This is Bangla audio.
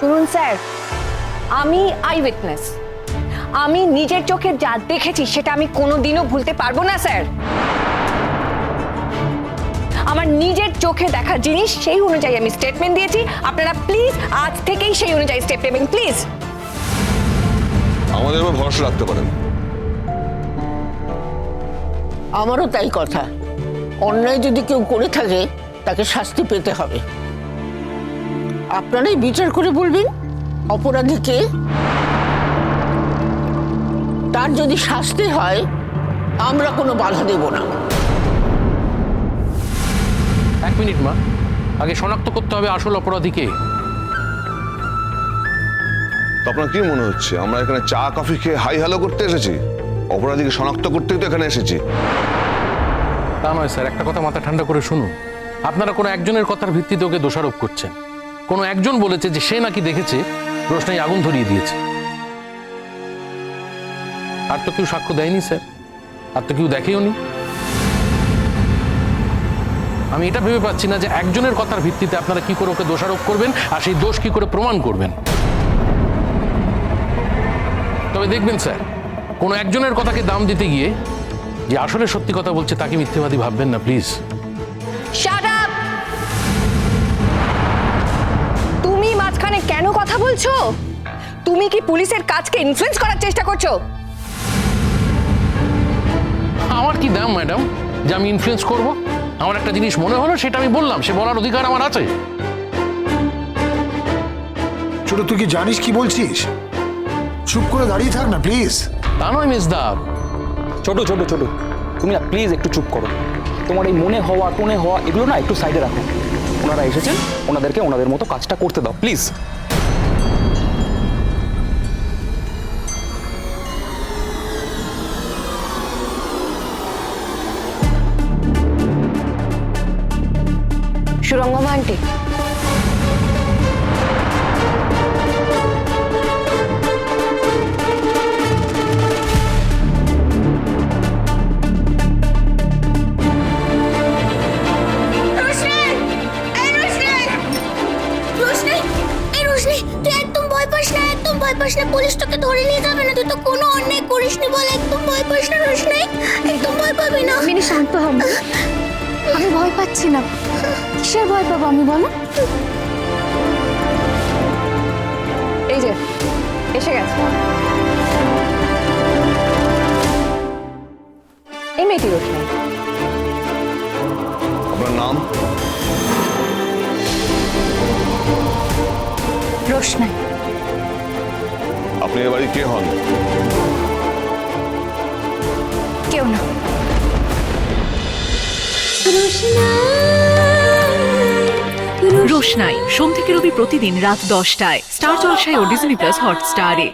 শুনুন স্যার, আমি আই উইটনেস। আমি নিজের চোখে যা দেখেছি সেটা আমি কোনোদিনও ভুলতে পারবো না স্যার। আমার নিজের চোখে দেখা জিনিস, সেই অনুযায়ী আমি স্টেটমেন্ট দিয়েছি। আপনারা প্লিজ আজ থেকেই সেই অনুযায়ী স্টেপ নেবেন প্লিজ। আমাদের উপর ভরসা রাখতে পারেন। আমারও তাই কথা। অন্যায় যদি কেউ করে থাকে তাকে শাস্তি পেতে হবে। আপনারাই বিচার করে বলবেন অপরাধী কে। তার যদি শাস্তি হয় আমরা কোনো বাধা দেব না। এক মিনিট মা, আগে শনাক্ত করতে হবে আসল অপরাধী কে। তো আপনার কি মনে হচ্ছে আমরা এখানে চা কফি খেয়ে হাই হ্যালো করতে এসেছি? অপরাধীকে শনাক্ত করতেই তো এখানে এসেছি। তা নয় স্যার, একটা কথা মাথা ঠান্ডা করে শুনুন। আপনারা কোনো একজনের কথার ভিত্তিতে ওকে দোষারোপ করছেন। কোনো একজন বলেছে যে সে নাকি দেখেছে রোশনাই আগুন ধরিয়ে দিয়েছে। আর তো কেউ সাক্ষ্য দেয়নি স্যার, আর তো কেউ দেখেও নি। আমি এটা ভেবে পাচ্ছি না যে একজনের কথার ভিত্তিতে আপনারা কি করে ওকে দোষারোপ করবেন আর সেই দোষ কি করে প্রমাণ করবেন। তবে দেখবেন স্যার, কোনো একজনের কথাকে দাম দিতে গিয়ে যে আসলে সত্যি কথা বলছে তাকে মিথ্যেবাদী ভাববেন না প্লিজ। Shut up! তুমি মাঝখানে কেন কথা বলছো? তুমি কি পুলিশের কাজকে ইনফ্লুয়েন্স করার চেষ্টা করছো? আমার কি দাম ম্যাডাম যে আমি ইনফ্লুয়েন্স করব? আমার একটা জিনিস মনে হলো সেটা আমি বললাম, সে বলার অধিকার আমার আছে। ছোট, তুই কি জানিস কি বলছিস? চুপ করে দাঁড়িয়ে থাক না প্লিজ। তা নয় মেজদাব। ছোট ছোট ছোট, তুমি না প্লিজ একটু চুপ করো। তোমার এই মনে হওয়া টনে হওয়া এগুলো না একটু সাইডে রাখো। ওনারা এসেছেন, ওনাদেরকে ওনাদের মতো কাজটা করতে দাও প্লিজ। সুরঙ্গমা আন্টি, পুলিশ তোকে ধরে নিয়ে যাবে না। তুই তো কোনো অন্যায় করিসনি বল। একদম ভয় পাস না রোশনাই, একদম ভয় পাবি না। মিনি শান্ত হও। আমি ভয় পাচ্ছি না। কিসের ভয় পাবো আমি বলো? এই যে এসে গেছে এই মেয়েটি রোশনাই। আপনার নাম? রোশনাই। আপনি এ বাড়ি কে হন? কেউ না। রোশনাই সোম থেকে রবি প্রতিদিন রাত 10টায় স্টার জলসায় ও ডিজনি প্লাস হটস্টারে।